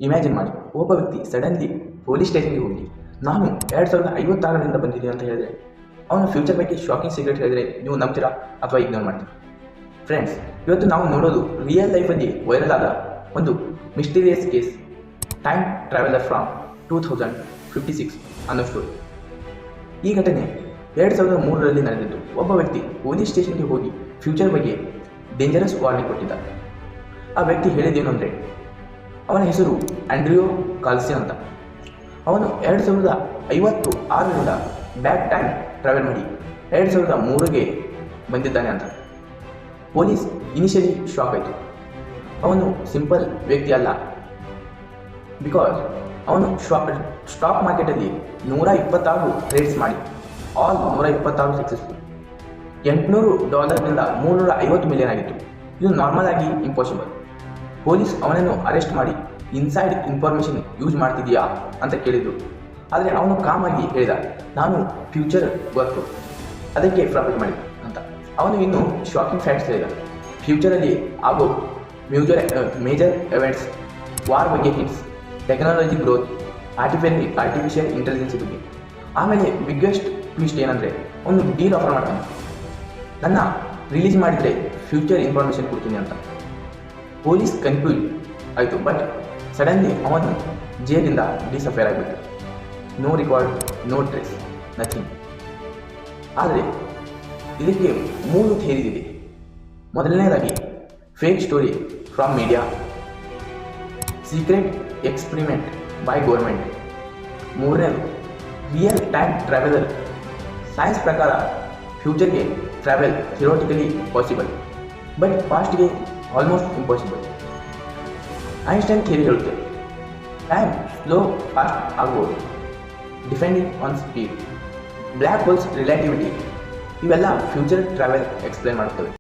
Imagine ಮಾಡಿ, ಒಬ್ಬ ವ್ಯಕ್ತಿ ಸಡನ್ಲಿ ಪೊಲೀಸ್ ಸ್ಟೇಷನ್ಗೆ ಹೋಗಿ ನಾನು 2056ರಿಂದ ಬಂದಿದ್ದೀನಿ ಅಂತ ಹೇಳಿದ್ರೆ, ಅವನ ಫ್ಯೂಚರ್ ಬಗ್ಗೆ ಶಾಕಿಂಗ್ ಸೀಕ್ರೆಟ್ ಹೇಳಿದ್ರೆ ನೀವು ನಂಬ್ತೀರಾ ಅಥವಾ ಇಗ್ನೋರ್ ಮಾಡ್ತೀರಾ? ಫ್ರೆಂಡ್ಸ್, ಇವತ್ತು ನಾವು ನೋಡೋದು ರಿಯಲ್ ಲೈಫಲ್ಲಿ ವೈರಲ್ ಆದ ಒಂದು mysterious case, time traveller from 2056 ಅನ್ನೋ ಸ್ಟೋರಿ. ಈ ಘಟನೆ 2003ರಲ್ಲಿ ನಡೆದಿದ್ದು. ಒಬ್ಬ ವ್ಯಕ್ತಿ ಪೊಲೀಸ್ ಸ್ಟೇಷನ್ಗೆ ಹೋಗಿ ಫ್ಯೂಚರ್ ಬಗ್ಗೆ ಡೇಂಜರಸ್ ವಾರ್ನಿಂಗ್ ಕೊಟ್ಟಿದ್ದ. ಆ ವ್ಯಕ್ತಿ ಹೇಳಿದ್ದೇನು ಅಂದರೆ, ಅವನ ಹೆಸರು ಆಂಡ್ರಿಯೋ ಕಾಲ್ಸಿನ್ ಅಂತ. ಅವನು 2056ರಿಂದ ಬ್ಯಾಕ್ ಟೈಮ್ ಟ್ರಾವೆಲ್ ಮಾಡಿ 2003ಗೆ ಬಂದಿದ್ದಾನೆ ಅಂತ. ಪೊಲೀಸ್ ಇನಿಷಿಯಲಿ ಶಾಕ್ ಆಯಿತು. ಅವನು ಸಿಂಪಲ್ ವ್ಯಕ್ತಿ ಅಲ್ಲ, ಬಿಕಾಸ್ ಅವನು ಸ್ಟಾಕ್ ಮಾರ್ಕೆಟಲ್ಲಿ 126 ಟ್ರೇಡ್ಸ್ ಮಾಡಿ ಆಲ್ 126 ಸಕ್ಸಸ್ಫುಲ್. $800 $350 ಮಿಲಿಯನ್ ಆಗಿತ್ತು. ಇದು ನಾರ್ಮಲ್ ಆಗಿ ಇಂಪಾಸಿಬಲ್. ಪೊಲೀಸ್ ಅವನನ್ನು ಅರೆಸ್ಟ್ ಮಾಡಿ ಇನ್ಸೈಡ್ ಇನ್ಫಾರ್ಮೇಷನ್ ಯೂಸ್ ಮಾಡ್ತಿದೀಯಾ ಅಂತ ಕೇಳಿದ್ರು. ಆದರೆ ಅವನು ಕಾಮಾಗಿ ಹೇಳಿದ, ನಾನು ಫ್ಯೂಚರ್ ಗೊತ್ತು, ಅದಕ್ಕೆ ಪ್ರಾಫಿಟ್ ಮಾಡಿದ ಅಂತ. ಅವನು ಇನ್ನೂ ಶಾಕಿಂಗ್ ಫ್ಯಾಕ್ಟ್ಸ್ ಹೇಳಿದ. ಫ್ಯೂಚರಲ್ಲಿ ಆಗೋ ಮೇಜರ್ ಎವೆಂಟ್ಸ್, ವಾರ್ ಬಗ್ಗೆ hits, technology growth, artificial intelligence ಬಗ್ಗೆ. ಆಮೇಲೆ ಬಿಗ್ಗೆಸ್ಟ್ ಟ್ವಿಸ್ಟ್ ಏನಂದರೆ, ಒಂದು ಡೀಲ್ ಆಫರ್ ಮಾಡ್ತಾನೆ, ನನ್ನ ರಿಲೀಸ್ ಮಾಡಿದರೆ ಫ್ಯೂಚರ್ ಇನ್ಫಾರ್ಮೇಷನ್ ಕೊಡ್ತೀನಿ ಅಂತ. ಪೊಲೀಸ್ ಕನ್ಫ್ಯೂಸ್ ಆಯಿತು. ಬಟ್ ಸಡನ್ಲಿ ಅವನು ಜೇಲಿಂದ ಡಿಸಫೇರ್ ಆಗಿಬಿಟ್ಟು. No record, no trace, nothing. ಆದರೆ ಇದಕ್ಕೆ 3 ಥಿಯರೀಸ್ ಇದೆ. ಮೊದಲನೇದಾಗಿ fake story from media, secret experiment by government. ಮೂರನೇದು ರಿಯಲ್ ಟೈಮ್ ಟ್ರಾವೆಲರ್. ಸೈನ್ಸ್ ಪ್ರಕಾರ ಫ್ಯೂಚರ್ಗೆ ಟ್ರಾವೆಲ್ ಥಿಯೋರಿಟಿಕಲಿ ಪಾಸಿಬಲ್, ಬಟ್ ಪಾಸ್ಟ್ಗೆ ಆಲ್ಮೋಸ್ಟ್ ಇಂಪಾಸಿಬಲ್. ಐನ್ಸ್ಟೈನ್ ಥಿಯರಿ ಹೇಳುತ್ತೆ, ಟೈಮ್ ಸ್ಲೋ ಫಾಸ್ಟ್ ಆಗ್ಬೋದು, depending on speed. Black holes relativity, ಇವೆಲ್ಲ ಫ್ಯೂಚರ್ ಟ್ರಾವೆಲ್ ಎಕ್ಸ್ಪ್ಲೇನ್ ಮಾಡುತ್ತವೆ.